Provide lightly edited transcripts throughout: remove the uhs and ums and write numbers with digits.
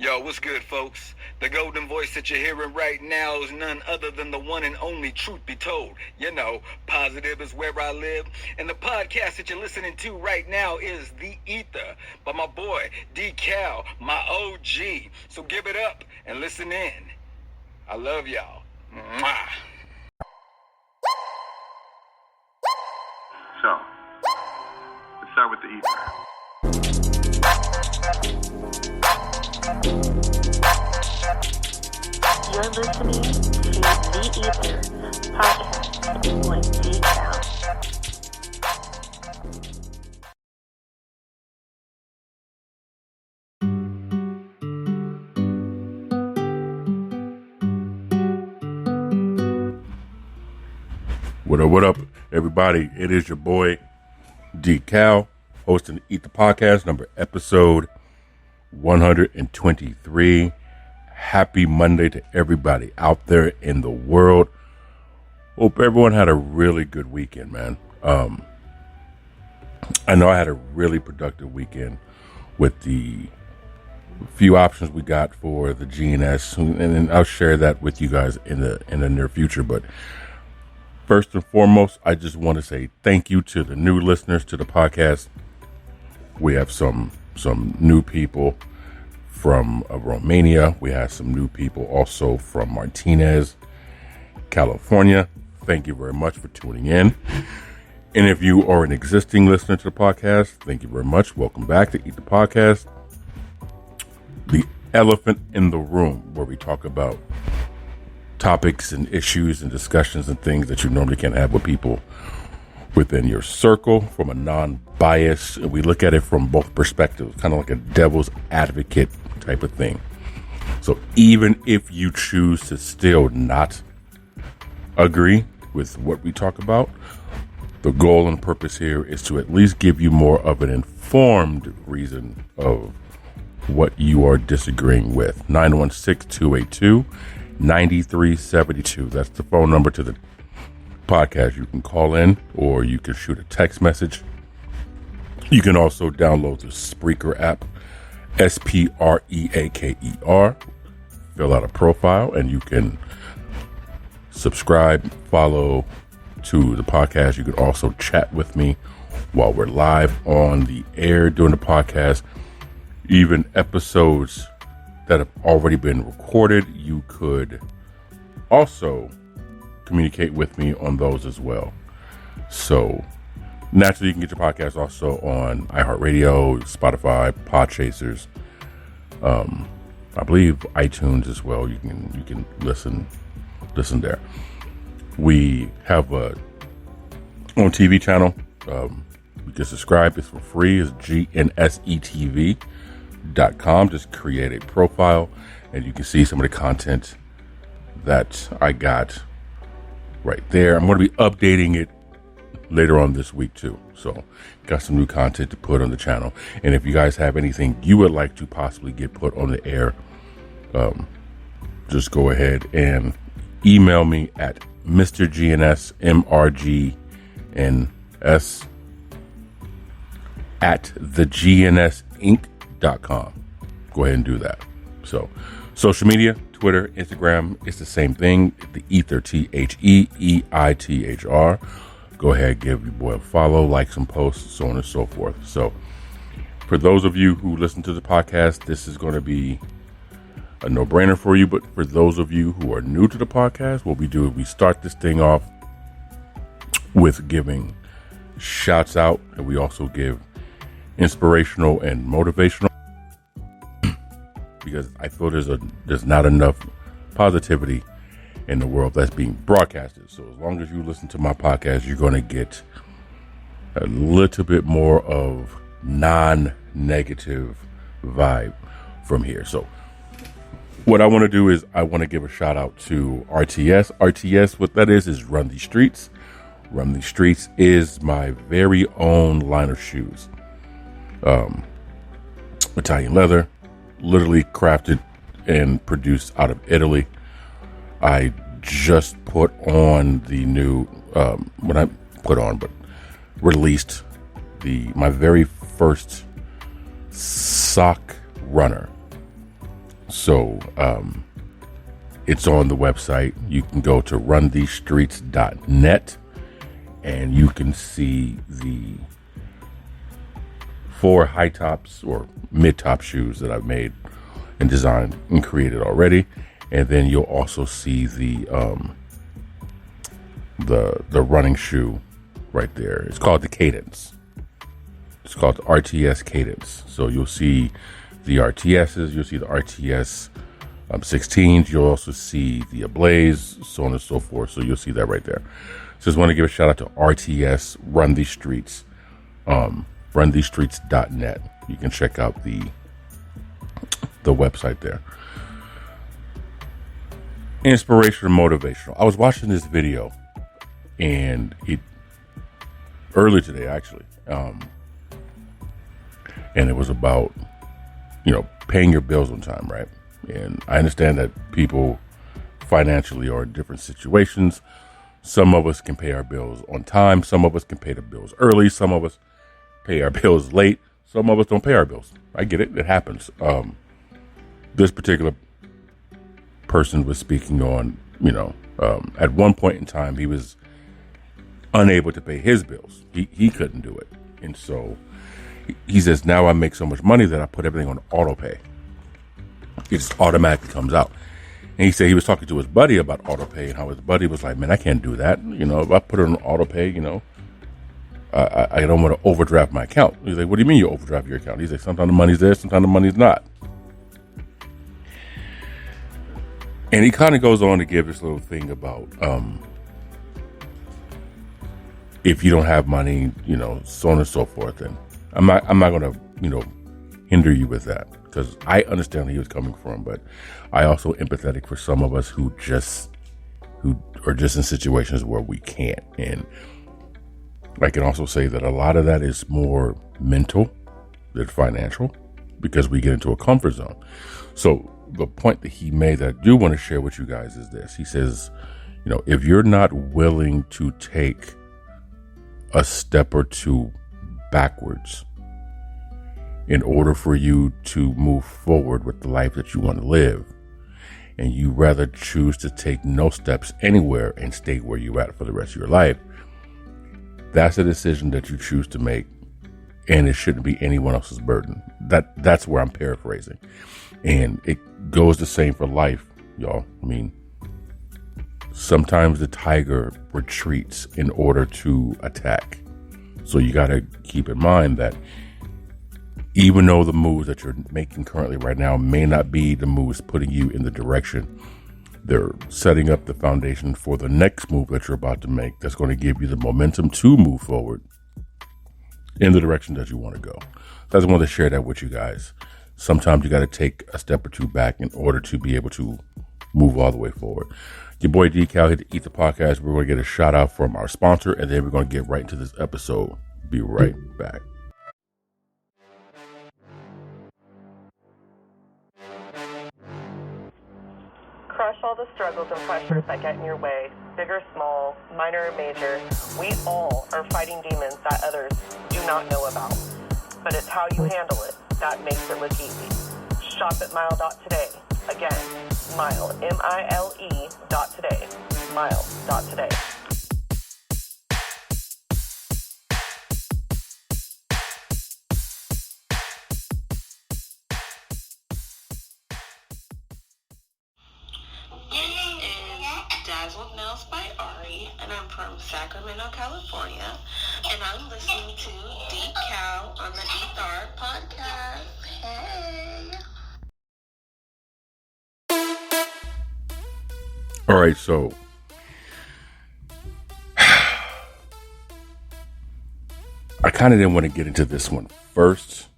Yo, what's good, folks? The golden voice that you're hearing right now is none other than the one and only Truth Be Told. You know, positive is where I live. And the podcast that you're listening to right now is The E.I.T.H.R by my boy, D.Cal, my OG. So give it up and listen in. I love y'all. Mwah. So, let's start with the E.I.T.H.R. You're listening to the E.I.T.H.R podcast with D.Cal. What up, everybody? It is your boy, D.Cal, hosting the E.I.T.H.R podcast, episode 123. Happy Monday to everybody out there in the world. Hope everyone had a really good weekend, man. I know I had a really productive weekend with the few options we got for the GNS, and I'll share that with you guys in the near future. But first and foremost, I just want to say thank you to the new listeners to the podcast. We have some new people from Romania. We have some new people also from Martinez, California. Thank you very much for tuning in. And if you are an existing listener to the podcast, thank you very much. Welcome back to E.I.T.H.R podcast, the elephant in the room, where we talk about topics and issues and discussions and things that you normally can't have with people within your circle from a non-bias. We look at it from both perspectives, kind of like a devil's advocate type of thing. So even if you choose to still not agree with what we talk about, the goal and purpose here is to at least give you more of an informed reason of what you are disagreeing with. 916-282-9372. That's the phone number to the podcast. You can call in or you can shoot a text message. You can also download the Spreaker app, Spreaker, fill out a profile, and you can subscribe, follow to the podcast. You can also chat with me while we're live on the air doing the podcast. Even episodes that have already been recorded, you could also communicate with me on those as well. So naturally, you can get your podcast also on iHeartRadio, Spotify, Podchasers, I believe iTunes as well. You can listen there. We have a on TV channel. You can subscribe. It's for free. It's GNSETV.com. Just create a profile and you can see some of the content that I got right there. I'm going to be updating it later on this week too. So got some new content to put on the channel. And if you guys have anything you would like to possibly get put on the air, just go ahead and email me at Mr. GNS, MRGNS at thegnsinc.com. Go ahead and do that. So social media, Twitter, Instagram, it's the same thing. The E.I.T.H.R, TheEITHR. Go ahead, give your boy a follow, like some posts, so on and so forth. So for those of you who listen to the podcast, this is going to be a no-brainer for you. But for those of you who are new to the podcast, what we do is we start this thing off with giving shouts out, and we also give inspirational and motivational, because I feel there's not enough positivity in the world that's being broadcasted. So as long as you listen to my podcast, you're going to get a little bit more of non-negative vibe from here. So what I want to do is I want to give a shout out to RTS. RTS, what that is Run These Streets. Run These Streets is my very own line of shoes. Italian leather, literally crafted and produced out of Italy. I just put on the new, released my very first sock runner. So it's on the website. You can go to runthestreets.net and you can see the 4 high tops or mid top shoes that I've made and designed and created already. And then you'll also see the running shoe right there. It's called the Cadence. It's called the RTS Cadence. So you'll see the RTSs, you'll see the RTS 16s, you'll also see the Ablaze, so on and so forth. So you'll see that right there. So just want to give a shout out to RTS Run These Streets, runthestreets.net. You can check out the website there. Inspirational, motivational. I was watching this video and earlier today actually, and it was about, paying your bills on time, right? And I understand that people financially are in different situations. Some of us can pay our bills on time. Some of us can pay the bills early. Some of us pay our bills late. Some of us don't pay our bills. I get it. It happens. This particular person was speaking on, at one point in time, he was unable to pay his bills. He couldn't do it. And so he says, now I make so much money that I put everything on auto pay. It just automatically comes out. And he said he was talking to his buddy about auto pay and how his buddy was like, man, I can't do that. If I put it on auto pay, I don't want to overdraft my account. He's like, what do you mean you overdraft your account? He's like, sometimes the money's there, sometimes the money's not. And he kind of goes on to give this little thing about if you don't have money, so on and so forth. And I'm not going to, hinder you with that, because I understand where he was coming from, but I also empathetic for some of us who are just in situations where we can't. And I can also say that a lot of that is more mental than financial, because we get into a comfort zone. So the point that he made that I do want to share with you guys is this. He says, if you're not willing to take a step or two backwards in order for you to move forward with the life that you want to live, and you rather choose to take no steps anywhere and stay where you're at for the rest of your life, that's a decision that you choose to make, and it shouldn't be anyone else's burden. That's where I'm paraphrasing. And it goes the same for life, y'all. I mean, sometimes the tiger retreats in order to attack. So you got to keep in mind that even though the moves that you're making currently right now may not be the moves putting you in the direction, they're setting up the foundation for the next move that you're about to make that's going to give you the momentum to move forward in the direction that you want to go. So I just wanted to share that with you guys. Sometimes you got to take a step or two back in order to be able to move all the way forward. Your boy D-Cal hit the Eat the Podcast. We're going to get a shout out from our sponsor, and then we're going to get right into this episode. Be right back. Crush all the struggles and pressures that get in your way, big or small, minor or major. We all are fighting demons that others do not know about. But it's how you handle it that makes it look easy. Shop at Mile.today. Again, Mile, MILE.today. Mile.today. Dazzled Nails by Ari, and I'm from Sacramento, California, and I'm listening to Deep Cow on the E.I.T.H.R podcast. Hey! All right, so I kind of didn't want to get into this one first,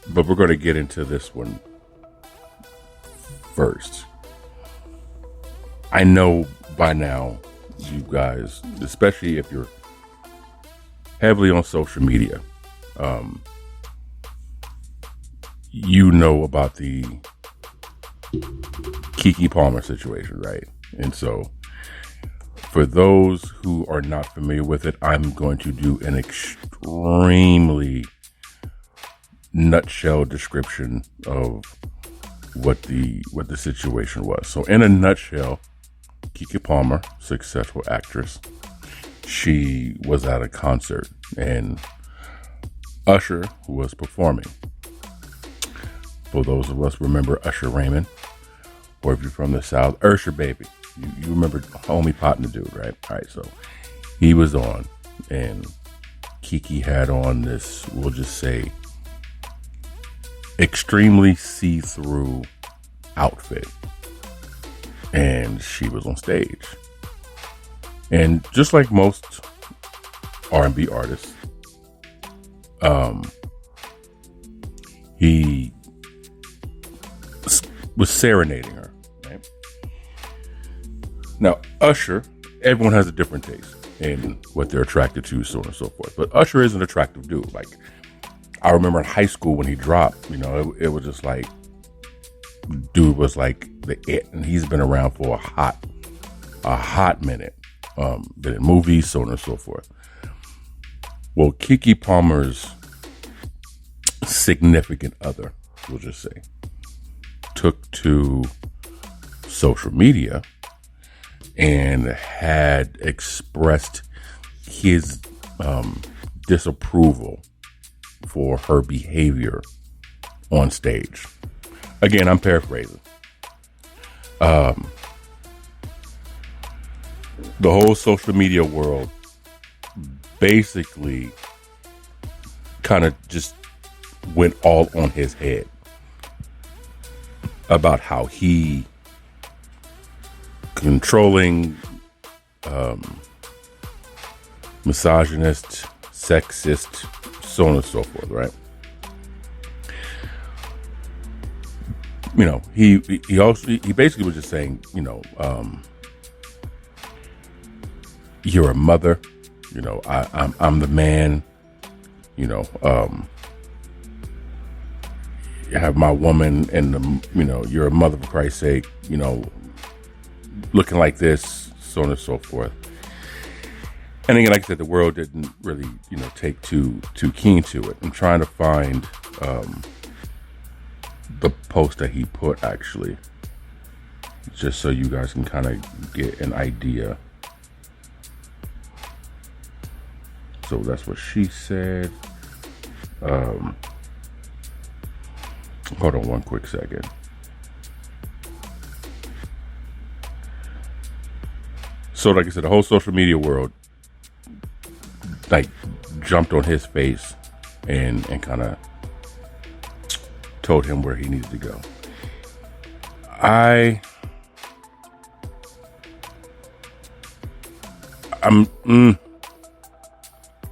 but we're going to get into this one first. I know by now, you guys, especially if you're heavily on social media, you know about the KeKe Palmer situation, right? And so for those who are not familiar with it, I'm going to do an extremely nutshell description of what the situation was. So in a nutshell, KeKe Palmer, successful actress, she was at a concert and Usher was performing. For those of us remember Usher Raymond, or if you're from the South, Usher baby. You remember homie partner dude, right? All right, so he was on, and KeKe had on this, we'll just say, extremely see-through outfit, and she was on stage. And just like most R&B artists, he was serenading her, right? Now, Usher, everyone has a different taste in what they're attracted to, so on and so forth. But Usher is an attractive dude. Like, I remember in high school when he dropped, it was just like, dude was like the it, and he's been around for a hot minute. Been in movies, so on and so forth. Well, KeKe Palmer's significant other, we'll just say, took to social media and had expressed his disapproval for her behavior on stage. Again, I'm paraphrasing. The whole social media world basically kind of just went all on his head about how he controlling, misogynist, sexist, so on and so forth, right? He basically was just saying, you're a mother, I'm the man, you have my woman and you're a mother for Christ's sake, looking like this, so on and so forth. And again, like I said, the world didn't really, take too keen to it. I'm trying to find the post that he put, actually, just so you guys can kind of get an idea. So that's what she said. Hold on one quick second. So like I said, the whole social media world jumped on his face and kind of told him where he needed to go.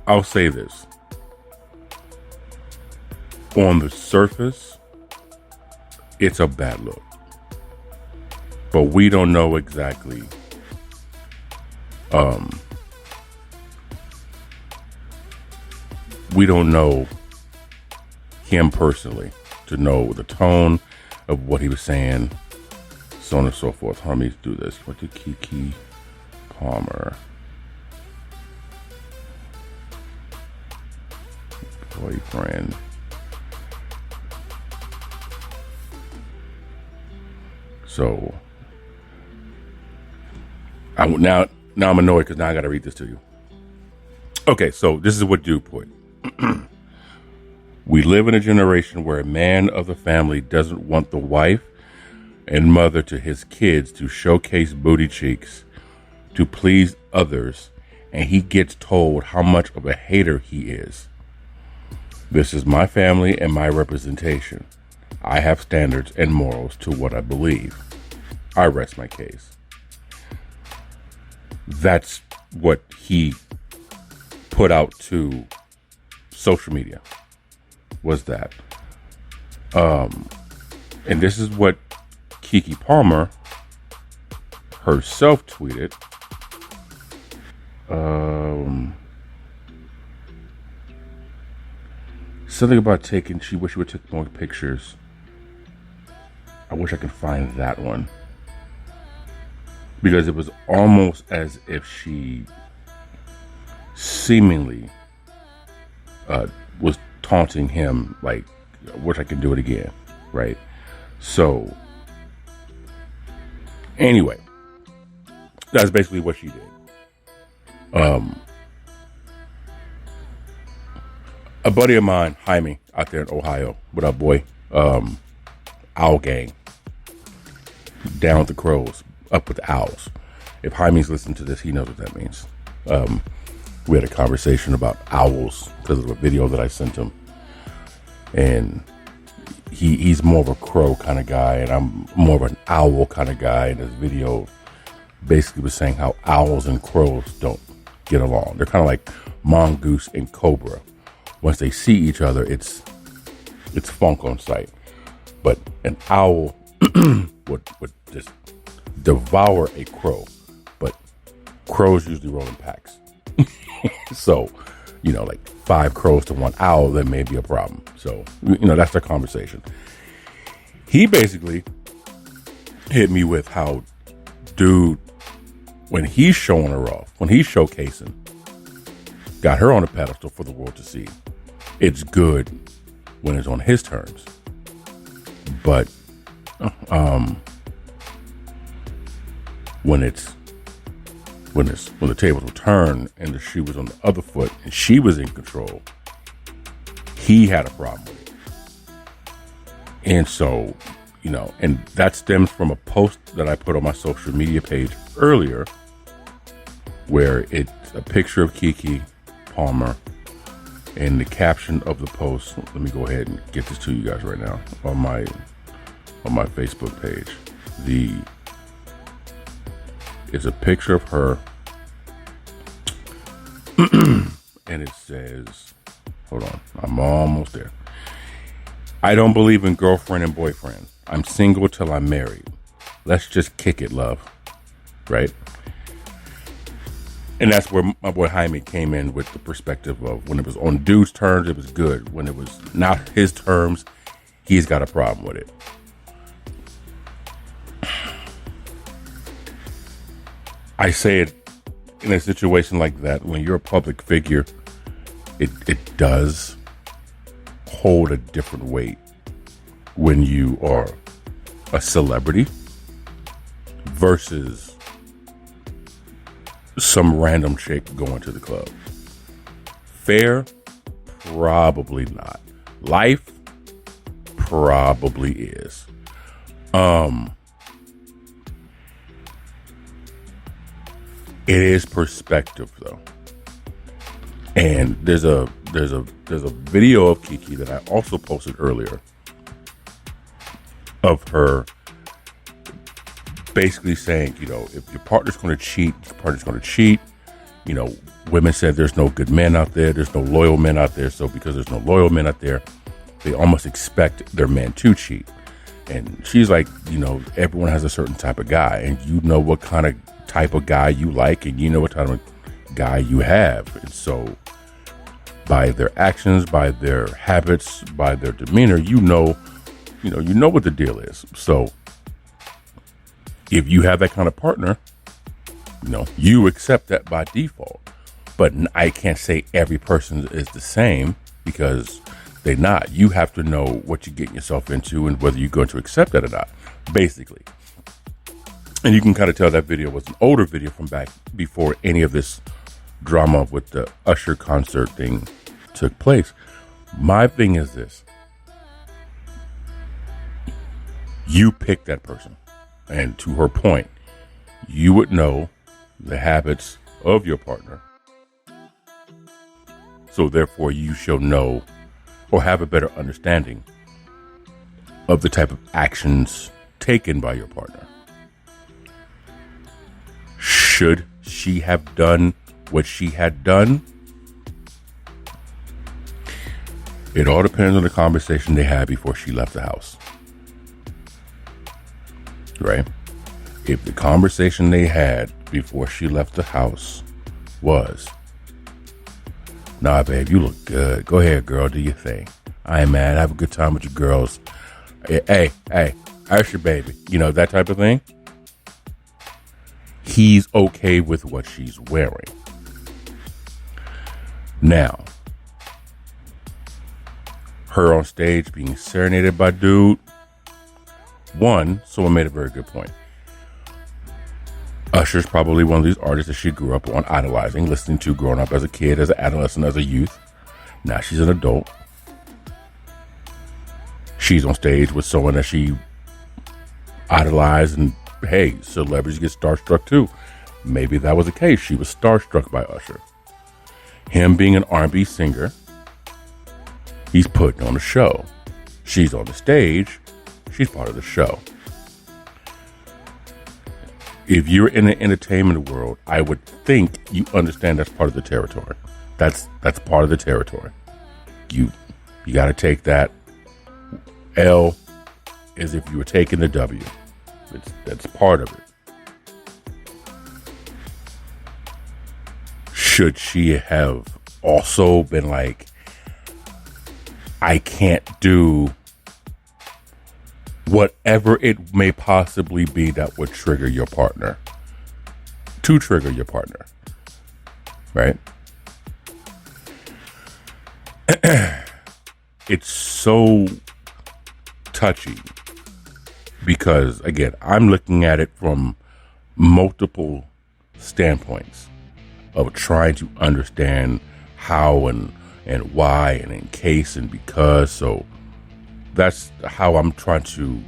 I'll say this. On the surface, it's a bad look. But we don't know exactly we don't know him personally to know the tone of what he was saying, so on and so forth. Let me do this. What did KeKe Palmer boyfriend so now I'm annoyed because now I got to read this to you. Okay, so this is what dude put. We live in a generation where a man of the family doesn't want the wife and mother to his kids to showcase booty cheeks to please others, and he gets told how much of a hater he is. This is my family and my representation. I have standards and morals to what I believe. I rest my case. That's what he put out to social media, was that. And this is what KeKe Palmer herself tweeted. Something about she wish she would take more pictures. I wish I could find that one. Because it was almost as if she seemingly was taunting him, like, I wish I could do it again, right? So, anyway, that's basically what she did. A buddy of mine, Jaime, out there in Ohio, what up, boy? Owl gang. Down with the crows, up with the owls. If Jaime's listening to this, he knows what that means. We had a conversation about owls because of a video that I sent him. And he's more of a crow kind of guy, and I'm more of an owl kind of guy. And this video basically was saying how owls and crows don't get along. They're kind of like mongoose and cobra. Once they see each other, it's funk on sight. But an owl would just devour a crow. But crows usually roll in packs. So, like 5 crows to 1 owl, that may be a problem. So, that's the conversation. He basically hit me with how, dude, when he's showing her off, when he's showcasing, got her on a pedestal for the world to see. It's good when it's on his terms. But when the tables were turned and the shoe was on the other foot and she was in control, he had a problem with it. And so, and that stems from a post that I put on my social media page earlier, where it's a picture of KeKe Palmer, and the caption of the post, let me go ahead and get this to you guys right now on my Facebook page. It's a picture of her, and it says, hold on, I'm almost there. I don't believe in girlfriend and boyfriend. I'm single till I'm married. Let's just kick it, love. Right? And that's where my boy Jaime came in with the perspective of when it was on dude's terms, it was good. When it was not his terms, he's got a problem with it. I say it in a situation like that, when you're a public figure, it does hold a different weight when you are a celebrity versus some random chick going to the club. Fair? Probably not. Life? Probably is. It is perspective though. And there's a video of KeKe that I also posted earlier of her basically saying, if your partner's going to cheat, your partner's going to cheat. Women said there's no good men out there. There's no loyal men out there. So because there's no loyal men out there, they almost expect their men to cheat. And she's like, everyone has a certain type of guy, and you know what kind of type of guy you like, and you know what type of guy you have. And so by their actions, by their habits, by their demeanor, you know what the deal is. So if you have that kind of partner, you accept that by default. But I can't say every person is the same, because they're not. You have to know what you're getting yourself into and whether you're going to accept that or not, basically. And you can kind of tell that video was an older video from back before any of this drama with the E.I.T.H.R concert thing took place. My thing is this. You pick that person. And to her point, you would know the habits of your partner. So therefore, you shall know or have a better understanding of the type of actions taken by your partner. Should she have done what she had done? It all depends on the conversation they had before she left the house. Right? If the conversation they had before she left the house was, nah, babe, you look good. Go ahead, girl, do your thing. I ain't mad. Have a good time with your girls. Hey, that's your baby. That type of thing. He's okay with what she's wearing. Now, her on stage being serenaded by dude, One, someone made a very good point. Usher's probably one of these artists that she grew up on idolizing, listening to growing up as a kid, as an adolescent, as a youth. Now she's an adult. She's on stage with someone that she idolized, and hey, celebrities get starstruck too. Maybe that was the case. She was starstruck by Usher. Him being an R&B singer, he's putting on a show. She's on the stage. She's part of the show. If you're in the entertainment world, I would think you understand that's part of the territory. That's part of the territory. You got to take that L as if you were taking the W. That's part of it. Should she have also been like, I can't do whatever it may possibly be that would trigger your partner, to trigger your partner, right? It's so touchy because, again, I'm looking at it from multiple standpoints of trying to understand how and why and in case and because. So that's how I'm trying to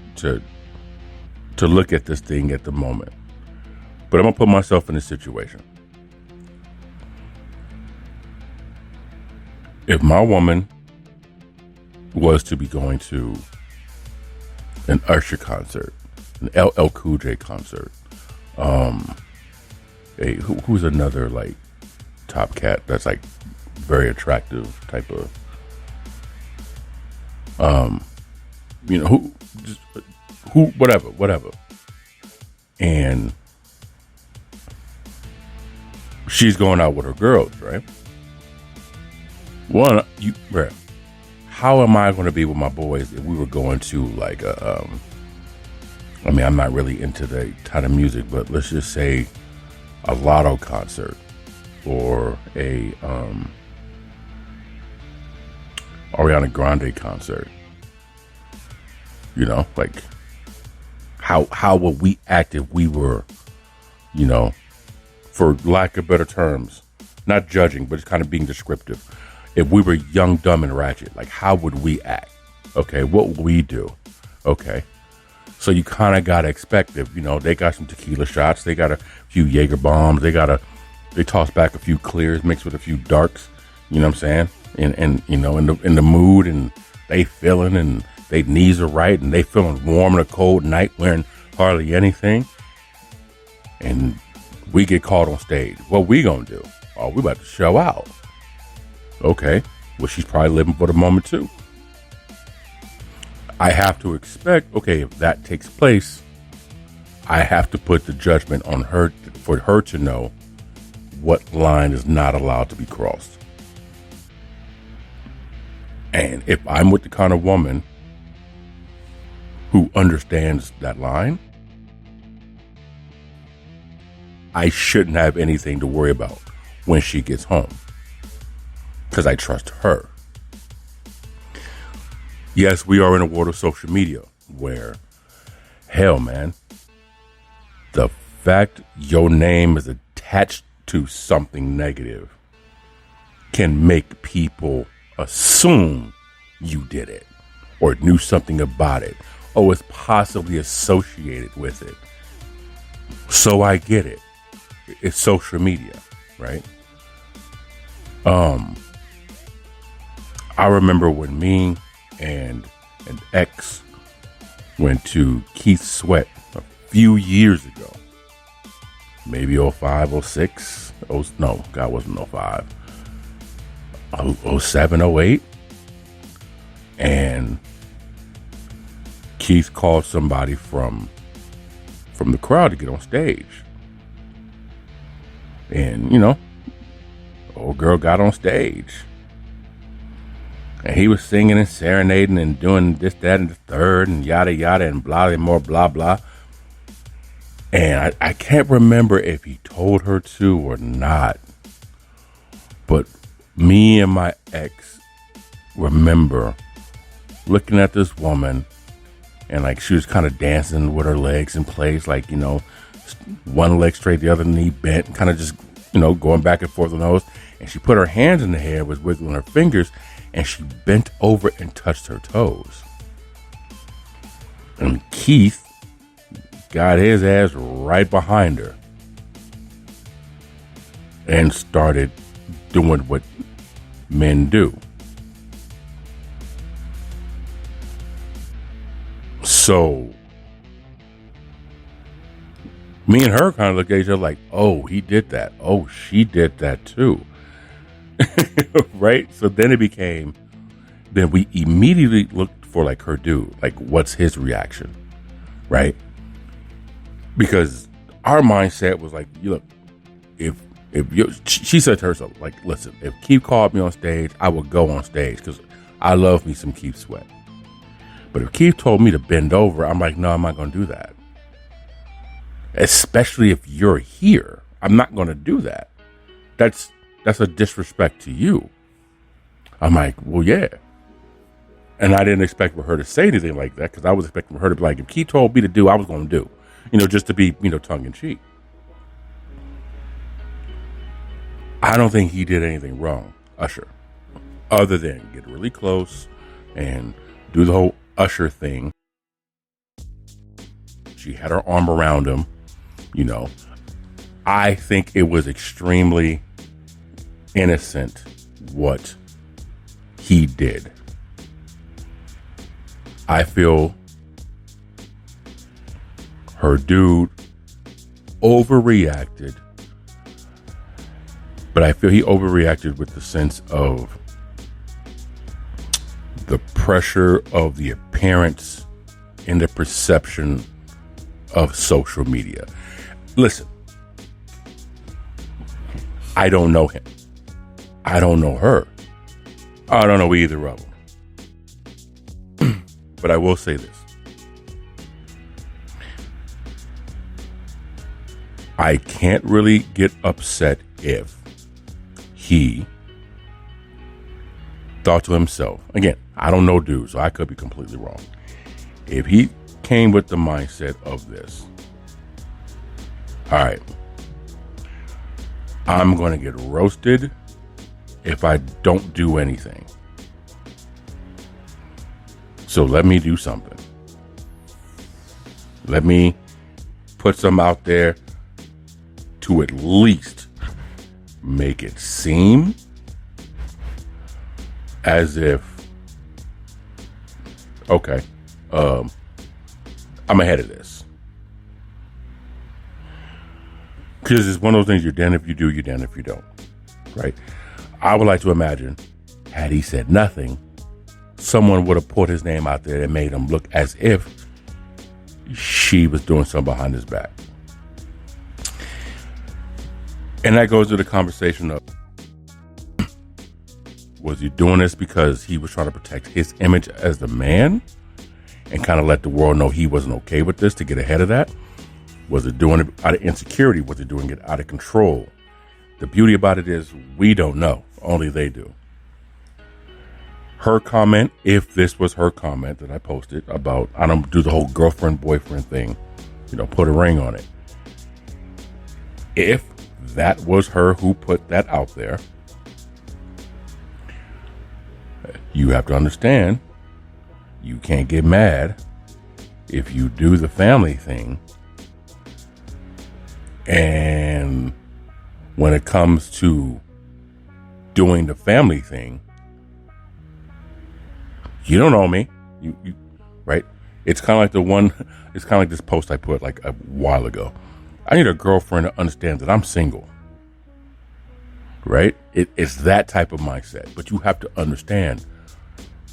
look at this thing at the moment. But I'm gonna put myself in this situation. If my woman was to be going to an Usher concert, an LL Cool J concert, who's another like top cat that's like very attractive type of, whatever. And she's going out with her girls, right? One, how am I going to be with my boys if we were going to like I'm not really into the kind of music, but let's just say a Lotto concert or a Ariana Grande concert. You know, like how would we act if we were, you know, for lack of better terms, not judging, but it's kind of being descriptive. If we were young, dumb, and ratchet, like how would we act? Okay, what would we do? Okay, so you kind of gotta expect if, you know, they got some tequila shots, they got a few Jaeger bombs, they toss back a few clears mixed with a few darks. You know what I'm saying? And you know, in the mood, and they feeling, and their knees are right, and they feeling warm in a cold night, wearing hardly anything. And we get caught on stage. What we gonna do? Oh, we about to show out. Okay, well, she's probably living for the moment too. I have to expect, okay, if that takes place, I have to put the judgment on her for her to know what line is not allowed to be crossed. And if I'm with the kind of woman who understands that line, I shouldn't have anything to worry about when she gets home, because I trust her. Yes, we are in a world of social media where, hell, man, the fact your name is attached to something negative can make people assume you did it or knew something about it or was possibly associated with it. So I get it. It's social media, right? I remember when me and an ex went to Keith's Sweat a few years ago. Maybe 05, 06. No, God, wasn't 05. 07, 08. And Keith called somebody from the crowd to get on stage. And, you know, old girl got on stage. And he was singing and serenading and doing this, that, and the third, and yada, yada, and blah, and more, blah, blah. And I can't remember if he told her to or not. But me and my ex remember looking at this woman and like she was kind of dancing with her legs in place, like, you know, one leg straight, the other knee bent, kind of just, you know, going back and forth on those. And she put her hands in the hair, was wiggling her fingers, and she bent over and touched her toes. And Keith got his ass right behind her and started doing what men do. So me and her kind of look at each other like, oh, he did that. Oh, she did that too. Right? So then we immediately looked for like her dude, like what's his reaction, right? Because our mindset was like, look, she said to herself, like, listen, if Keith called me on stage, I would go on stage because I love me some Keith Sweat. But if Keith told me to bend over, I'm like, no, I'm not going to do that. Especially if you're here, I'm not going to do that. That's a disrespect to you. I'm like, well, yeah. And I didn't expect for her to say anything like that because I was expecting for her to be like, if Keith told me to do, I was going to do, you know, just to be, you know, tongue in cheek. I don't think he did anything wrong, Usher, other than get really close and do the whole Usher thing. She had her arm around him, you know. I think it was extremely innocent what he did. I feel her dude overreacted, but I feel he overreacted with the sense of the pressure of the appearance and the perception of social media. Listen, I don't know him. I don't know her. I don't know either of them. But I will say this. I can't really get upset if he thought to himself, again, I don't know dude, so I could be completely wrong. If he came with the mindset of this, all right, I'm going to get roasted if I don't do anything. So let me do something. Let me put some out there to at least make it seem as if, okay, I'm ahead of this. Because it's one of those things, you're damned if you do, you're damned if you don't. Right? I would like to imagine, had he said nothing, someone would have put his name out there and made him look as if she was doing something behind his back. And that goes to the conversation of, was he doing this because he was trying to protect his image as the man and kind of let the world know he wasn't okay with this to get ahead of that? Was it doing it out of insecurity? Was it doing it out of control? The beauty about it is we don't know. Only they do. Her comment, if this was her comment that I posted about, I don't do the whole girlfriend, boyfriend thing, you know, put a ring on it. If that was her who put that out there, you have to understand, you can't get mad if you do the family thing. And when it comes to doing the family thing, you don't know me. You right? It's kind of like this post I put like a while ago. I need a girlfriend to understand that I'm single. Right? It's that type of mindset. But you have to understand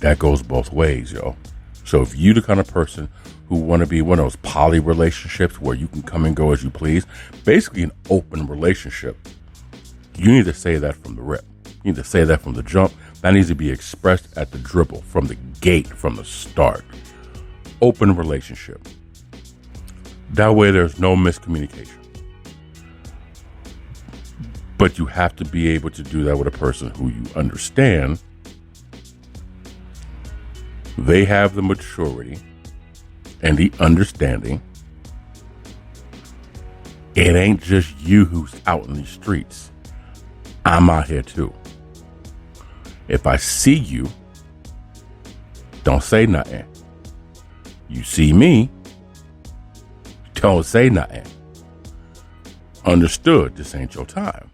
that goes both ways, yo. So if you the kind of person who want to be one of those poly relationships where you can come and go as you please, basically an open relationship, you need to say that from the rip. You need to say that from the jump. That needs to be expressed at the dribble, from the gate, from the start. Open relationship. That way there's no miscommunication. But you have to be able to do that with a person who you understand. They have the maturity and the understanding it ain't just you who's out in these streets. I'm out here too. If I see you, don't say nothing. You see me, don't say nothing. Understood, this ain't your time.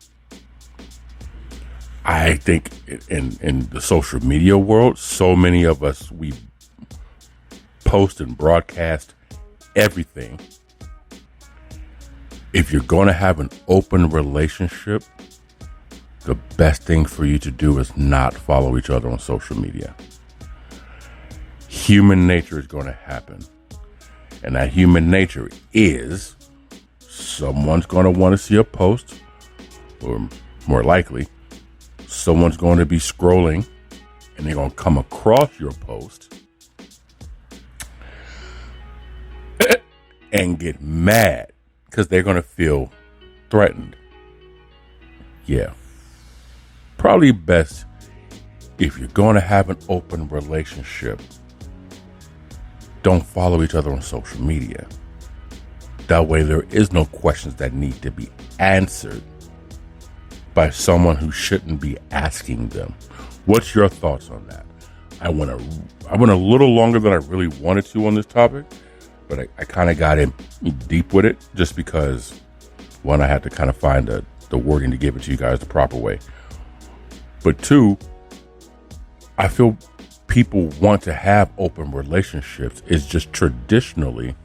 I think in the social media world, so many of us, we post and broadcast everything. If you're going to have an open relationship, the best thing for you to do is not follow each other on social media. Human nature is going to happen. And that human nature is someone's going to want to see a post, or more likely, someone's going to be scrolling and they're going to come across your post and get mad because they're going to feel threatened. Yeah. Probably best, if you're going to have an open relationship, don't follow each other on social media. That way there is no questions that need to be answered by someone who shouldn't be asking them. What's your thoughts on that? I went a little longer than I really wanted to on this topic, but I kind of got in deep with it just because, one, I had to kind of find the wording to give it to you guys the proper way. But two, I feel people want to have open relationships. It's just traditionally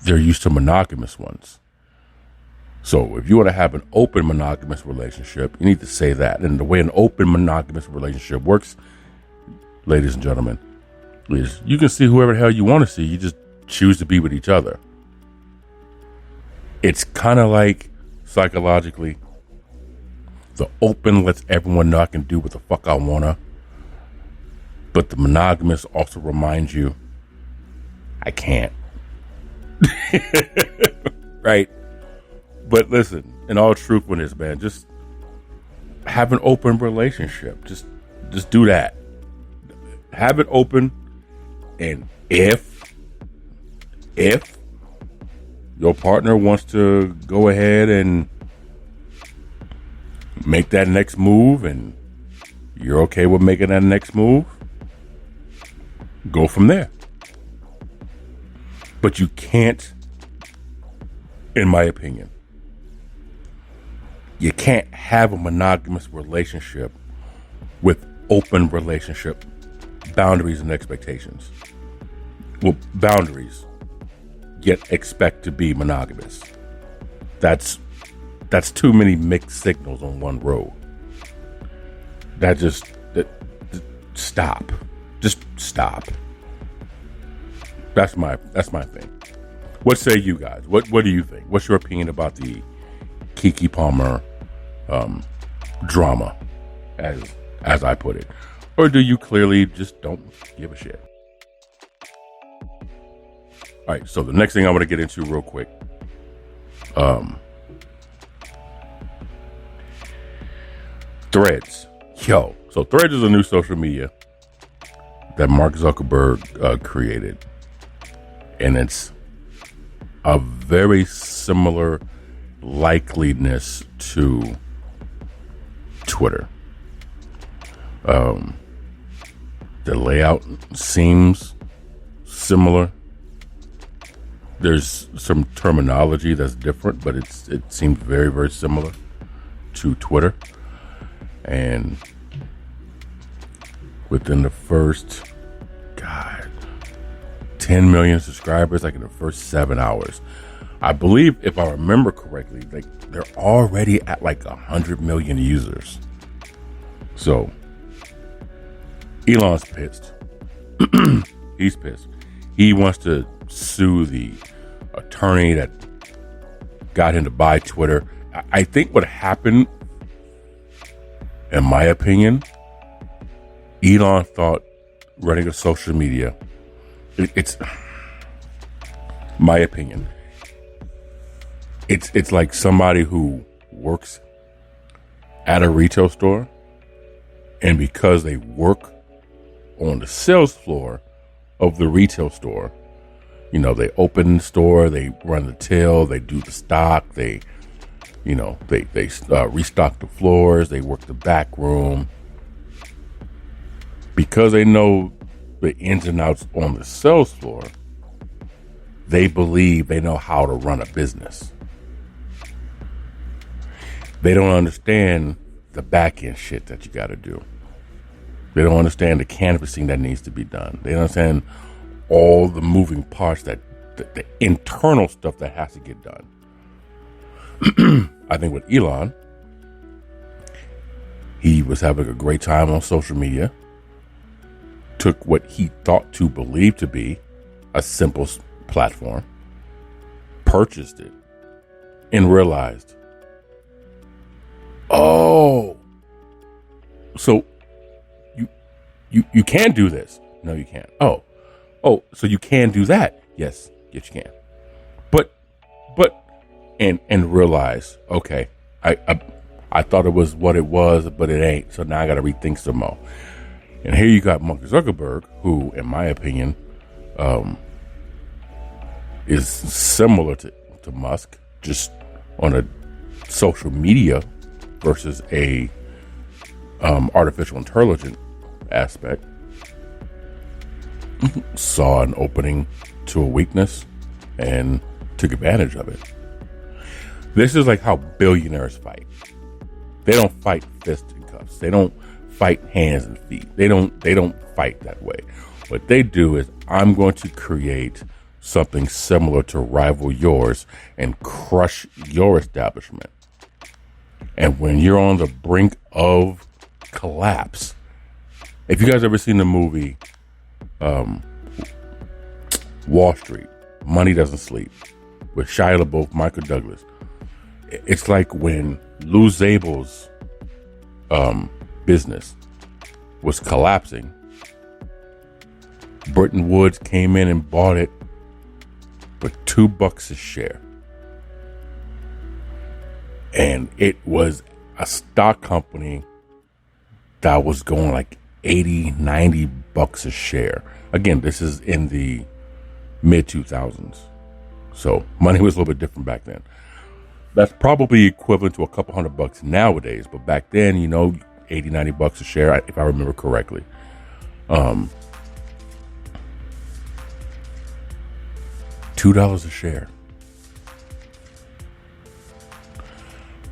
they're used to monogamous ones. So if you want to have an open monogamous relationship, you need to say that. And the way an open monogamous relationship works, ladies and gentlemen, is you can see whoever the hell you want to see. You just choose to be with each other. It's kind of like, psychologically, the open lets everyone know I can do what the fuck I wanna. But the monogamous also reminds you, I can't. Right? But listen, in all truthfulness, man, just have an open relationship. Just do that. Have it open, and if your partner wants to go ahead and make that next move and you're okay with making that next move, go from there. But you can't, in my opinion, you can't have a monogamous relationship with open relationship boundaries and expectations. Well, boundaries, yet expect to be monogamous. That's too many mixed signals on one road. Stop. Just stop. That's my thing. What say you guys? What do you think? What's your opinion about the KeKe Palmer drama, as I put it? Or do you clearly just don't give a shit? All right, so the next thing I want to get into real quick, Threads. So Threads is a new social media that Mark Zuckerberg created. And it's a very similar likeliness to Twitter. The layout seems similar. There's some terminology that's different, but it seems very, very similar to Twitter. And within the first, 10 million subscribers, like in the first 7 hours. I believe, if I remember correctly, like they're already at like 100 million users. So Elon's pissed. He's pissed. He wants to sue the attorney that got him to buy Twitter. I think what happened, in my opinion, Elon thought running a social media, it's my opinion, it's like somebody who works at a retail store, and because they work on the sales floor of the retail store. You know, they open the store, they run the till, they do the stock, they restock the floors, they work the back room. Because they know the ins and outs on the sales floor, they believe they know how to run a business. They don't understand the back end shit that you got to do. They don't understand the canvassing that needs to be done. They don't understand all the moving parts, the internal stuff that has to get done. I think with Elon, he was having a great time on social media, took what he thought to believe to be a simple platform, purchased it, and realized, oh, so you can do this. No, you can't. Oh, so you can do that. Yes, you can. But, and realize, okay, I thought it was what it was, but it ain't. So now I got to rethink some more. And here you got Mark Zuckerberg, who, in my opinion, is similar to Musk, just on a social media versus a artificial intelligence aspect. Saw an opening to a weakness and took advantage of it. This is like how billionaires fight. They don't fight fist and cuffs. They don't fight hands and feet. They don't fight that way. What they do is, I'm going to create something similar to rival yours and crush your establishment. And when you're on the brink of collapse, if you guys ever seen the movie Wall Street, Money Doesn't Sleep, with Shia LaBeouf, Michael Douglas, it's like when Lou Zabel's business was collapsing, Bretton Woods came in and bought it for $2 a share. And it was a stock company that was going like $80-$90 a share. Again, this is in the mid 2000s. So money was a little bit different back then. That's probably equivalent to a couple $100 nowadays. But back then, $80-$90 a share, if I remember correctly. $2 a share.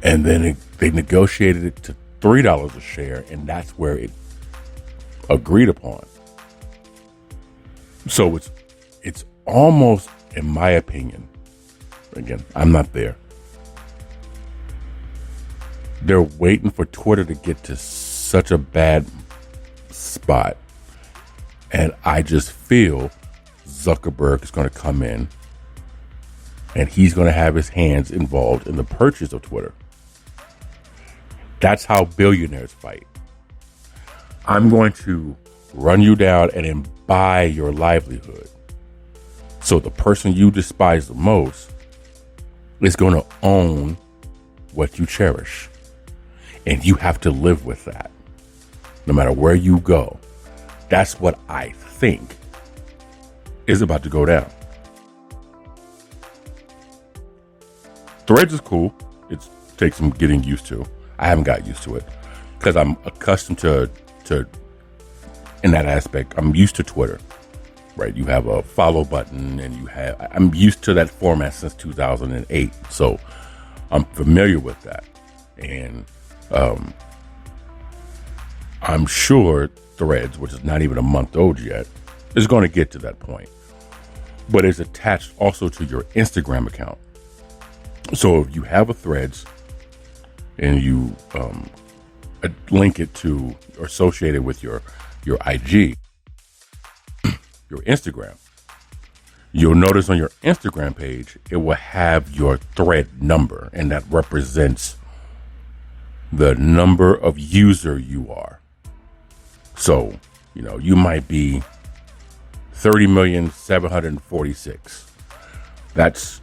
And then they negotiated it to $3 a share, and that's where it agreed upon. So it's almost, in my opinion, again, I'm not there, they're waiting for Twitter to get to such a bad spot. And I just feel Zuckerberg is going to come in and he's going to have his hands involved in the purchase of Twitter. That's how billionaires fight. I'm going to run you down and then buy your livelihood. So the person you despise the most is going to own what you cherish. And you have to live with that, no matter where you go. That's what I think is about to go down. Threads is cool. It takes some getting used to. I haven't got used to it because I'm accustomed to in that aspect. I'm used to Twitter, right? You have a follow button and I'm used to that format since 2008. So I'm familiar with that. And I'm sure Threads, which is not even a month old yet, is going to get to that point. But it's attached also to your Instagram account. So if you have a Threads and you link it to or associate it with your IG, your Instagram, you'll notice on your Instagram page, it will have your Thread number, and that represents the number of user you are. So, you might be 30,746,000. That's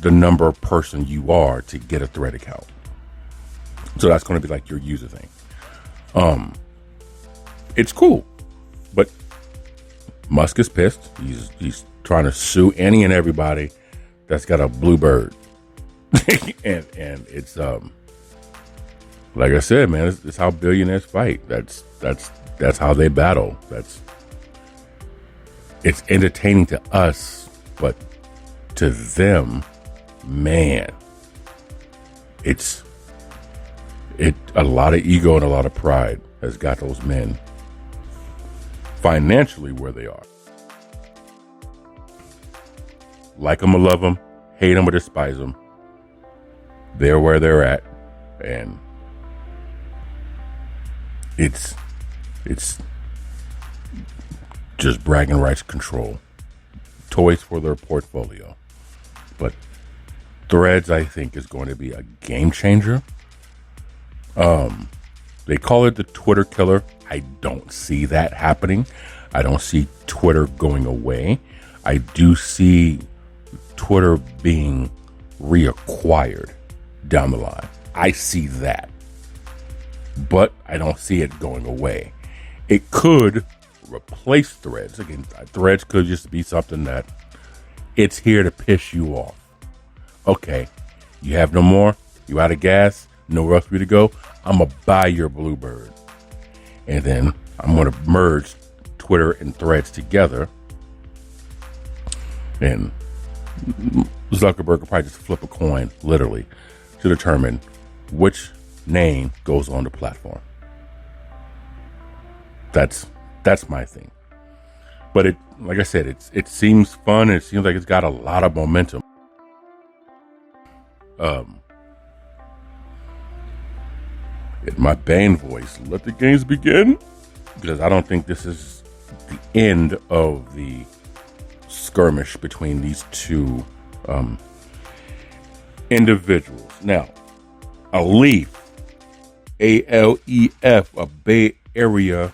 the number of person you are to get a Thread account. So that's going to be like your user thing. It's cool, but Musk is pissed. He's trying to sue any and everybody that's got a bluebird. and it's like I said, man, it's how billionaires fight. That's how they battle. It's entertaining to us, but to them, man, it's a lot of ego and a lot of pride has got those men financially where they are. Like them or love them, hate them or despise them, they're where they're at, and it's just bragging rights control, toys for their portfolio. But Threads, I think, is going to be a game changer. They call it the Twitter killer. I don't see that happening. I don't see Twitter going away. I do see Twitter being reacquired down the line. I see that. But I don't see it going away. It could replace Threads. Again, Threads could just be something that it's here to piss you off. Okay, you have no more? You out of gas? Nowhere else for you to go? I'm going to buy your Bluebird. And then I'm going to merge Twitter and Threads together. And Zuckerberg will probably just flip a coin, literally, to determine which name goes on the platform. That's my thing. But it, like I said, it seems fun. It seems like it's got a lot of momentum. In my Bane voice, let the games begin, because I don't think this is the end of the skirmish between these two individuals. Now, E.I.T.H.R, A-L-E-F, a Bay Area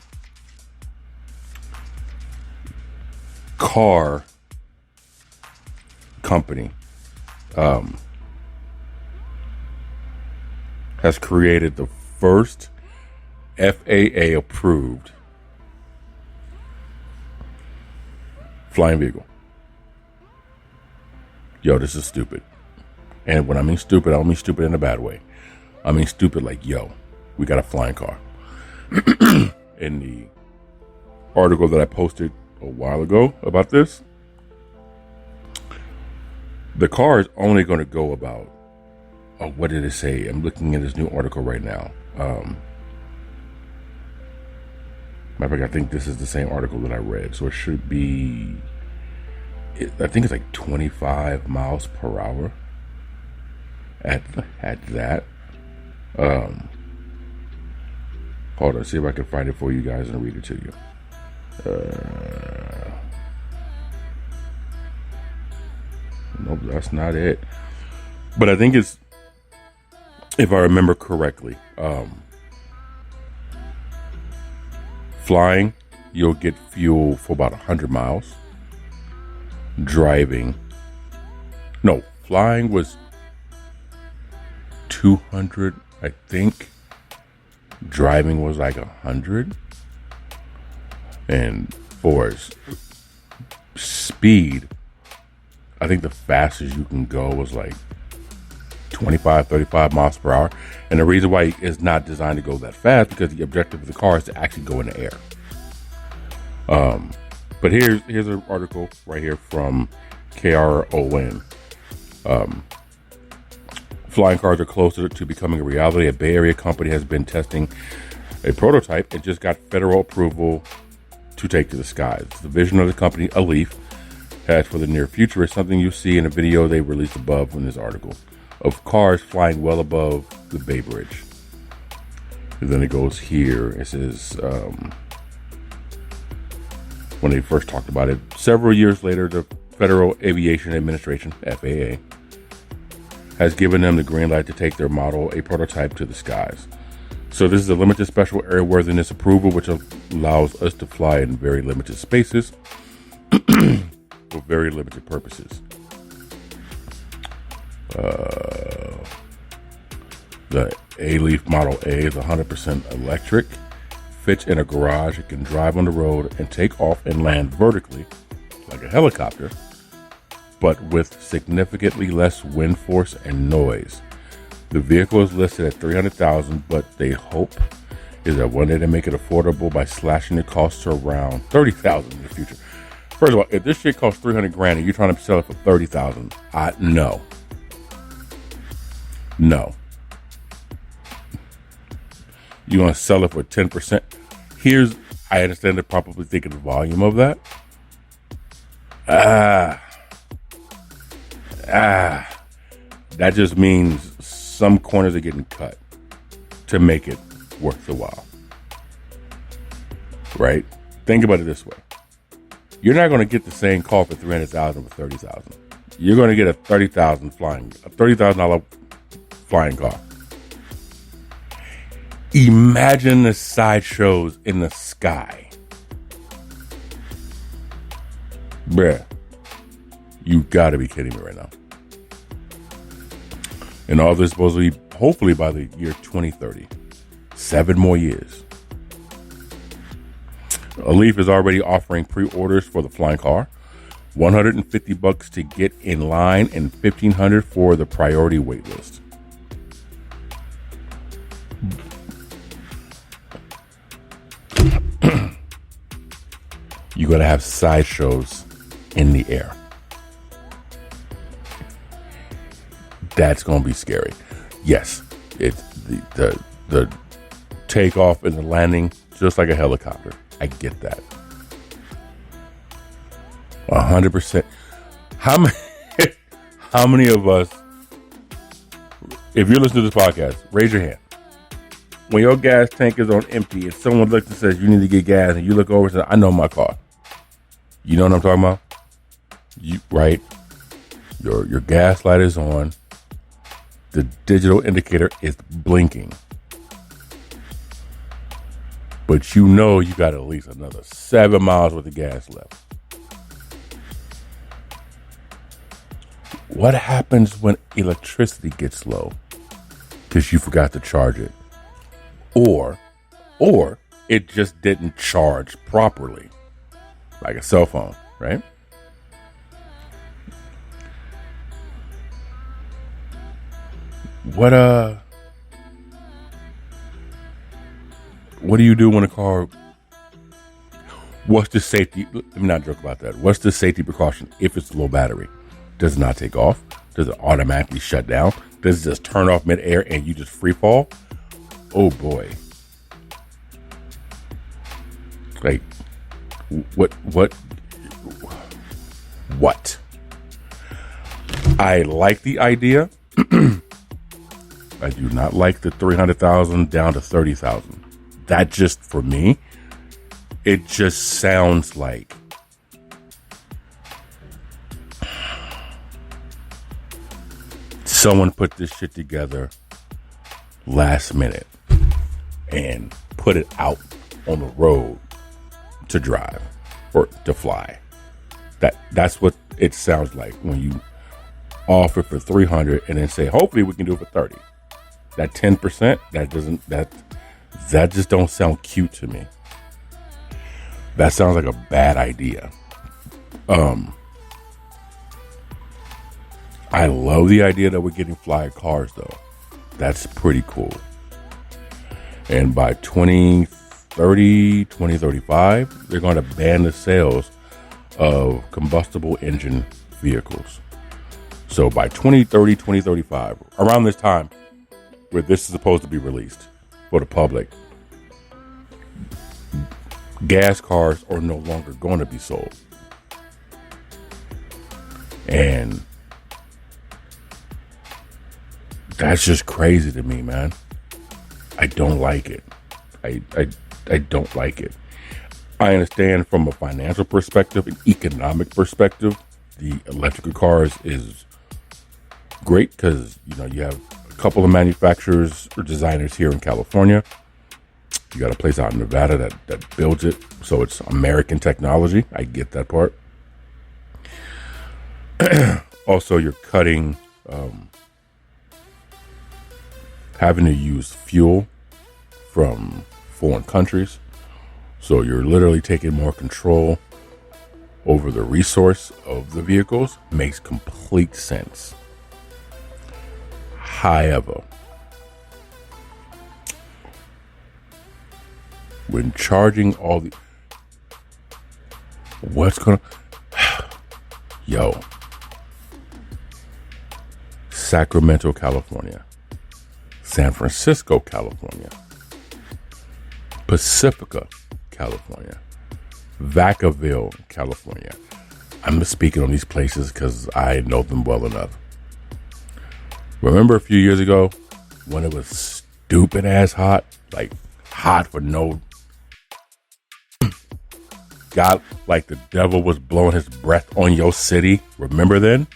car company, has created the first FAA approved flying vehicle. Yo, this is stupid. And when I mean stupid, I don't mean stupid in a bad way. I mean stupid like, yo, we got a flying car. In the article that I posted a while ago about this, the car is only going to go about, what did it say? I'm looking at this new article right now. Matter of fact, I think this is the same article that I read, so it should be, I think it's like 25 miles per hour at that. Hold on, see if I can find it for you guys and read it to you. Nope, that's not it. But I think it's, if I remember correctly, flying, you'll get fuel for about 100 miles. Flying was 200, I think. Driving was like 100. And for speed, I think the fastest you can go was like 25, 35 miles per hour. And the reason why it's not designed to go that fast, because the objective of the car is to actually go in the air. But here's an article right here from KRON. Flying cars are closer to becoming a reality. A Bay Area company has been testing a prototype and just got federal approval to take to the skies. The vision of the company, E.I.T.H.R, has for the near future is something you see in a video they released above in this article of cars flying well above the Bay Bridge. And then it goes here. It says, when they first talked about it, several years later, the Federal Aviation Administration, FAA, has given them the green light to take their model, a prototype, to the skies. So this is a limited special airworthiness approval, which allows us to fly in very limited spaces for very limited purposes. The A-Leaf Model A is 100% electric, fits in a garage. It can drive on the road and take off and land vertically like a helicopter, but with significantly less wind force and noise. The vehicle is listed at $300,000, but they hope is that one day they make it affordable by slashing the cost to around $30,000 in the future. First of all, if this shit costs $300,000 and you're trying to sell it for $30,000, no. You want to sell it for 10%? I understand they're probably thinking the volume of that. That just means some corners are getting cut to make it worth the while. Right? Think about it this way. You're not going to get the same car for $300,000 for $30,000. You're going to get a $30,000 flying car. Imagine the sideshows in the sky. Bruh. You got to be kidding me right now. And all this supposed to be hopefully by the year 2030. 7 more years. E.I.T.H.R is already offering pre-orders for the flying car. $150 to get in line and $1,500 for the priority wait list. You're going to have sideshows in the air. That's going to be scary. Yes, it's the takeoff and the landing, just like a helicopter. I get that. 100%. How many of us, if you're listening to this podcast, raise your hand. When your gas tank is on empty and someone looks and says you need to get gas and you look over and say, I know my car. You know what I'm talking about? Right? Your gas light is on. The digital indicator is blinking. But you know you got at least another 7 miles worth of gas left. What happens when electricity gets low? Because you forgot to charge it. Or it just didn't charge properly. Like a cell phone, right? What do you do when a car, what's the safety, let me not joke about that. What's the safety precaution if it's low battery? Does it not take off? Does it automatically shut down? Does it just turn off midair and you just free fall? Oh boy. Like, what? I like the idea. I do not like the 300,000 down to 30,000. That just, for me, it just sounds like someone put this shit together last minute and put it out on the road to drive or to fly. That's what it sounds like when you offer for 300 and then say, hopefully we can do it for 30. That 10%, that just don't sound cute to me. That sounds like a bad idea. I love the idea that we're getting flying cars though. That's pretty cool. And by 2030, 2035, they're going to ban the sales of combustible engine vehicles. So by 2030, 2035, around this time where this is supposed to be released for the public, gas cars are no longer going to be sold. And that's just crazy to me, man. I don't like it. I don't like it. I understand from a financial perspective, an economic perspective, the electrical cars is great because, you have a couple of manufacturers or designers here in California. You got a place out in Nevada that builds it. So it's American technology. I get that part. Also, you're cutting, having to use fuel from foreign countries. So you're literally taking more control over the resource of the vehicles. Makes complete sense. However, when charging all the... What's gonna... Yo. Sacramento, California. San Francisco, California. Pacifica, California. Vacaville, California. I'm just speaking on these places because I know them well enough. Remember a few years ago when it was stupid ass hot? Like hot for no... God, like the devil was blowing his breath on your city. Remember then?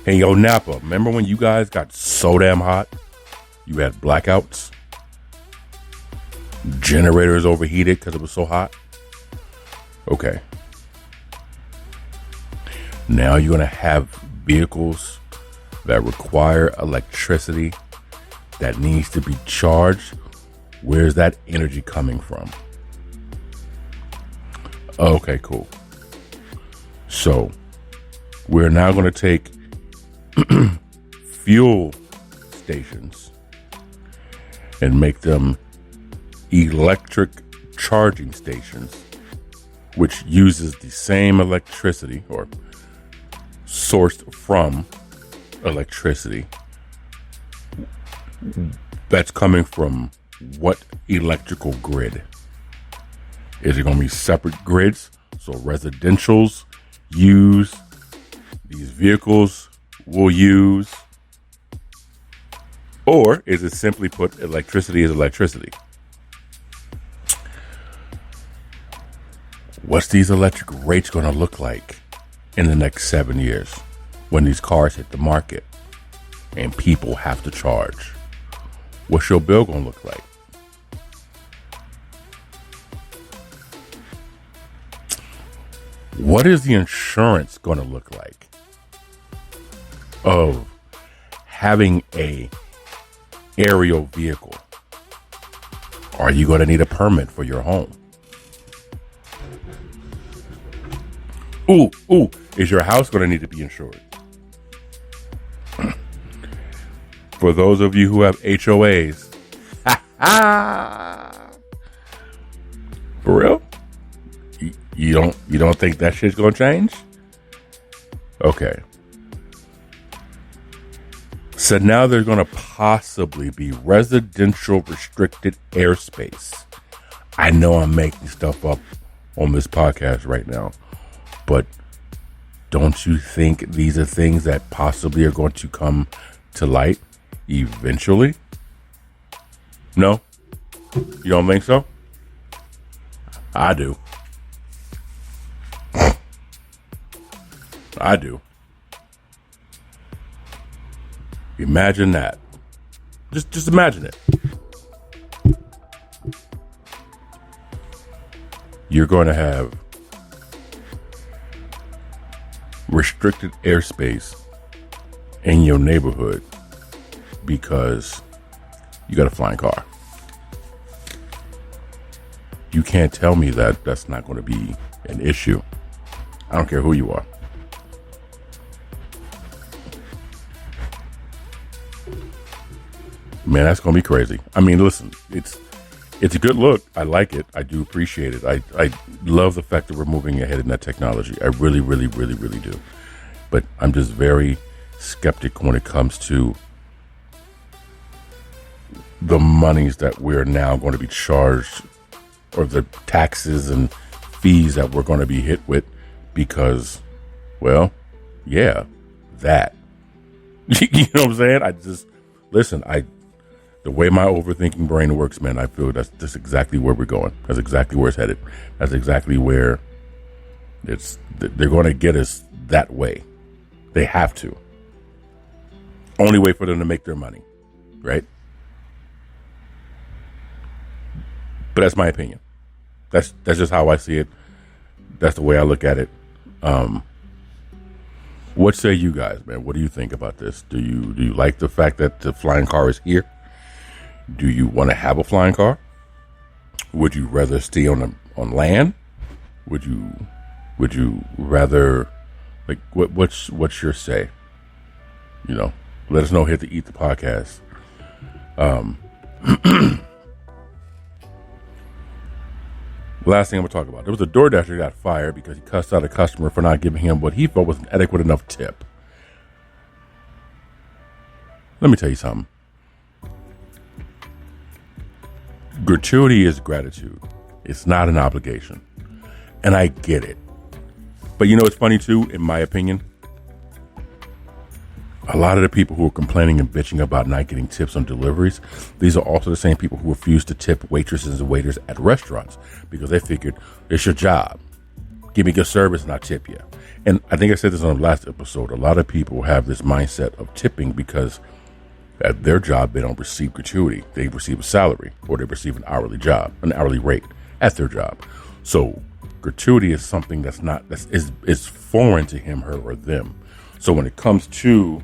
Hey, yo, Napa, remember when you guys got so damn hot? You had blackouts? Generators overheated because it was so hot? Okay. Now you're going to have vehicles that require electricity that needs to be charged. Where's that energy coming from? Okay, cool. So we're now going to take fuel stations and make them electric charging stations, which uses the same electricity or sourced from electricity that's coming from what electrical grid? Is it going to be separate grids? So residentials use, these vehicles will use, or is it simply put electricity is electricity? What's these electric rates going to look like in the next 7 years when these cars hit the market and people have to charge? What's your bill going to look like? What is the insurance going to look like of having a aerial vehicle? Are you going to need a permit for your home? Ooh, is your house going to need to be insured? For those of you who have HOAs, for real? You don't think that shit's gonna change? Okay. So now there's gonna possibly be residential restricted airspace. I know I'm making stuff up on this podcast right now, but don't you think these are things that possibly are going to come to light eventually? No? You don't think so? I do. I do. Imagine that. Just imagine it. You're going to have restricted airspace in your neighborhood because you got a flying car. You can't tell me that that's not going to be an issue. I don't care who you are. Man, that's going to be crazy. I mean, listen, it's a good look. I like it. I do appreciate it. I love the fact that we're moving ahead in that technology. I really, really, really, really do. But I'm just very skeptic when it comes to the monies that we're now going to be charged, or the taxes and fees that we're going to be hit with because, well, yeah, that. You know what I'm saying? The way my overthinking brain works, man, I feel that's exactly where we're going. That's exactly where it's headed. That's exactly where they're going to get us that way. They have to. Only way for them to make their money, right? But that's my opinion. That's just how I see it. That's the way I look at it. What say you guys, man? What do you think about this? Do you like the fact that the flying car is here? Do you want to have a flying car? Would you rather stay on land? Would you rather, like, what's your say? You know, let us know. Hit the E.I.T.H.R podcast. Last thing I'm gonna talk about. There was a DoorDasher who got fired because he cussed out a customer for not giving him what he felt was an adequate enough tip. Let me tell you something. Gratuity is gratitude. It's not an obligation. And I get it. But you know what's funny too, in my opinion? A lot of the people who are complaining and bitching about not getting tips on deliveries, these are also the same people who refuse to tip waitresses and waiters at restaurants because they figured it's your job. Give me good service and I'll tip you. And I think I said this on the last episode. A lot of people have this mindset of tipping because at their job, they don't receive gratuity. They receive a salary or they receive an hourly rate at their job. So gratuity is something is foreign to him, her, or them. So when it comes to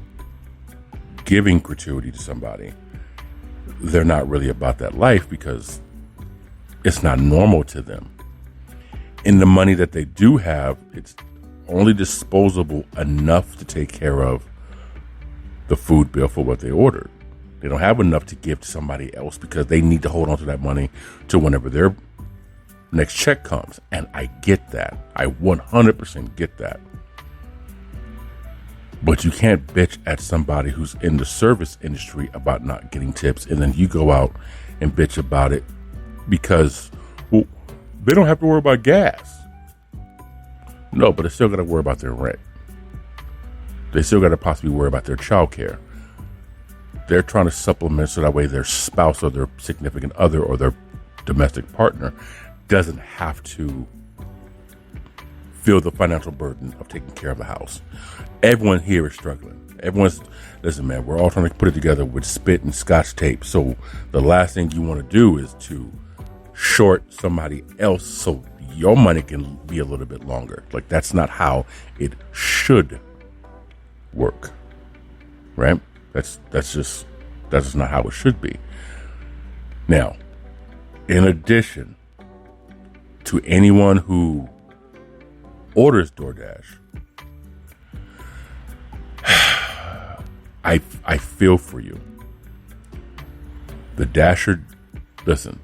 giving gratuity to somebody, they're not really about that life because it's not normal to them. And the money that they do have, it's only disposable enough to take care of the food bill for what they ordered. They don't have enough to give to somebody else because they need to hold on to that money to whenever their next check comes. And I get that. I 100% get that. But you can't bitch at somebody who's in the service industry about not getting tips, and then you go out and bitch about it because, well, they don't have to worry about gas. No, but they still got to worry about their rent. They still got to possibly worry about their child care. They're trying to supplement so that way their spouse or their significant other or their domestic partner doesn't have to feel the financial burden of taking care of the house. Everyone here is struggling. Listen, man, we're all trying to put it together with spit and scotch tape. So the last thing you want to do is to short somebody else so your money can be a little bit longer. Like, that's not how it should work, right? That's just not how it should be. Now, in addition to anyone who orders DoorDash, I feel for you. The Dasher, listen,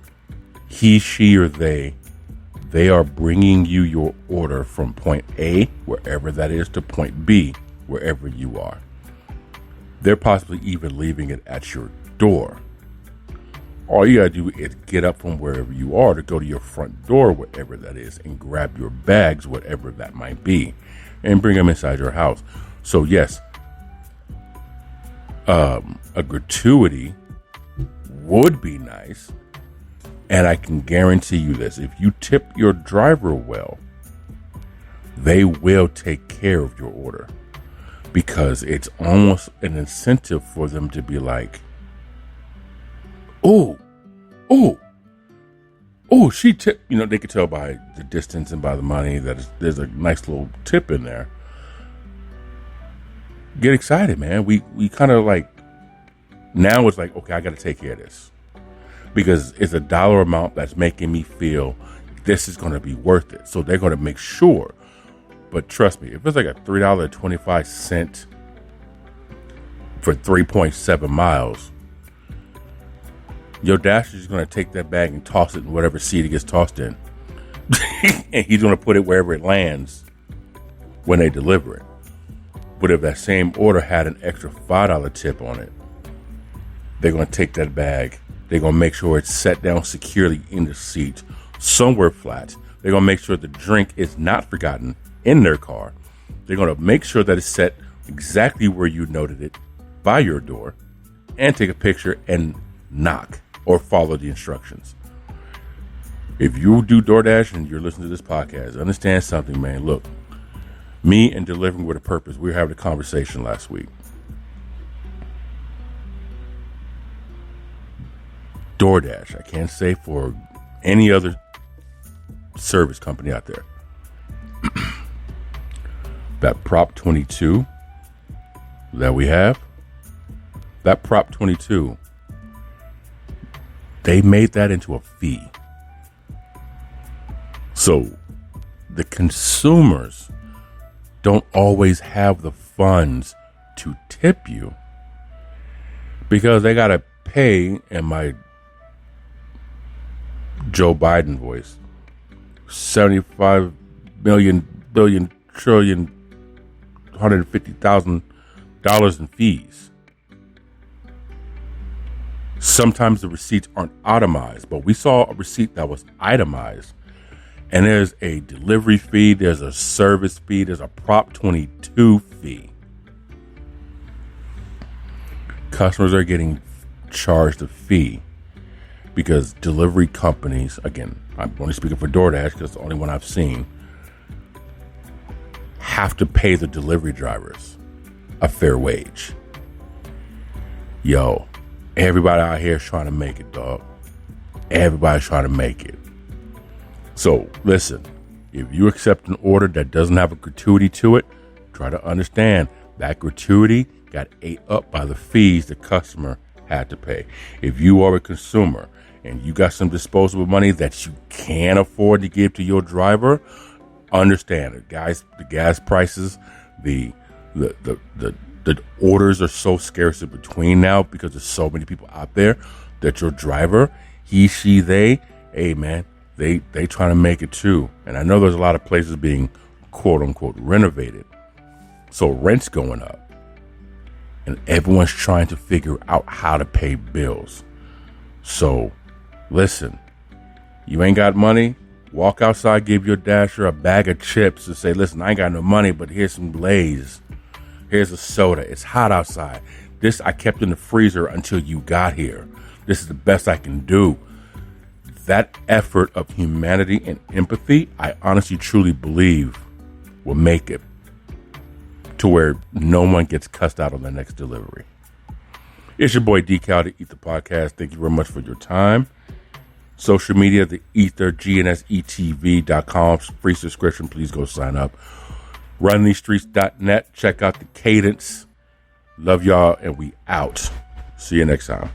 he, she, or they are bringing you your order from point A, wherever that is, to point B, wherever you are. They're possibly even leaving it at your door. All you gotta do is get up from wherever you are to go to your front door, whatever that is, and grab your bags, whatever that might be, and bring them inside your house. So yes, a gratuity would be nice, and I can guarantee you this: if you tip your driver well, they will take care of your order, because it's almost an incentive for them to be like, oh, she tipped. You know, they could tell by the distance and by the money that there's a nice little tip in there. Get excited, man. We kind of like, now it's like, okay, I got to take care of this, because it's a dollar amount that's making me feel this is going to be worth it. So they're going to make sure. But trust me, if it's like a $3.25 for 3.7 miles, your Dasher is going to take that bag and toss it in whatever seat it gets tossed in. And he's going to put it wherever it lands when they deliver it. But if that same order had an extra $5 tip on it, they're going to take that bag. They're going to make sure it's set down securely in the seat, somewhere flat. They're going to make sure the drink is not forgotten in their car. They're going to make sure that it's set exactly where you noted it by your door, and take a picture and knock or follow the instructions. If you do DoorDash and you're listening to this podcast, understand something, man. Look, me and Delivering with a Purpose, we were having a conversation last week. DoorDash, I can't say for any other service company out there. That Prop 22 that we have, that Prop 22, they made that into a fee. So the consumers don't always have the funds to tip you because they got to pay, in my Joe Biden voice, 75 million, billion, trillion, $150,000 in fees. Sometimes the receipts aren't itemized, but we saw a receipt that was itemized. And there's a delivery fee, there's a service fee, there's a Prop 22 fee. Customers are getting charged a fee because delivery companies, again, I'm only speaking for DoorDash because it's the only one I've seen, have to pay the delivery drivers a fair wage. Yo, everybody out here is trying to make it, dog. Everybody's trying to make it. So, listen, if you accept an order that doesn't have a gratuity to it, try to understand that gratuity got ate up by the fees the customer had to pay. If you are a consumer and you got some disposable money that you can't afford to give to your driver, understand it, guys. The gas prices, the orders are so scarce in between now because there's so many people out there that your driver, he, she, they, hey man, they trying to make it too. And I know there's a lot of places being quote unquote renovated, so rent's going up. And everyone's trying to figure out how to pay bills. So, listen, you ain't got money, walk outside, give your dasher a bag of chips and say, listen, I ain't got no money, but here's some Lay's. Here's a soda. It's hot outside. This I kept in the freezer until you got here. This is the best I can do. That effort of humanity and empathy, I honestly, truly believe will make it to where no one gets cussed out on the next delivery. It's your boy D-Cal, the E.I.T.H.R podcast. Thank you very much for your time. Social media, the E.I.T.H.R, GNSETV.com. Free subscription. Please go sign up. RunTheStreets.net. Check out the cadence. Love y'all, and we out. See you next time.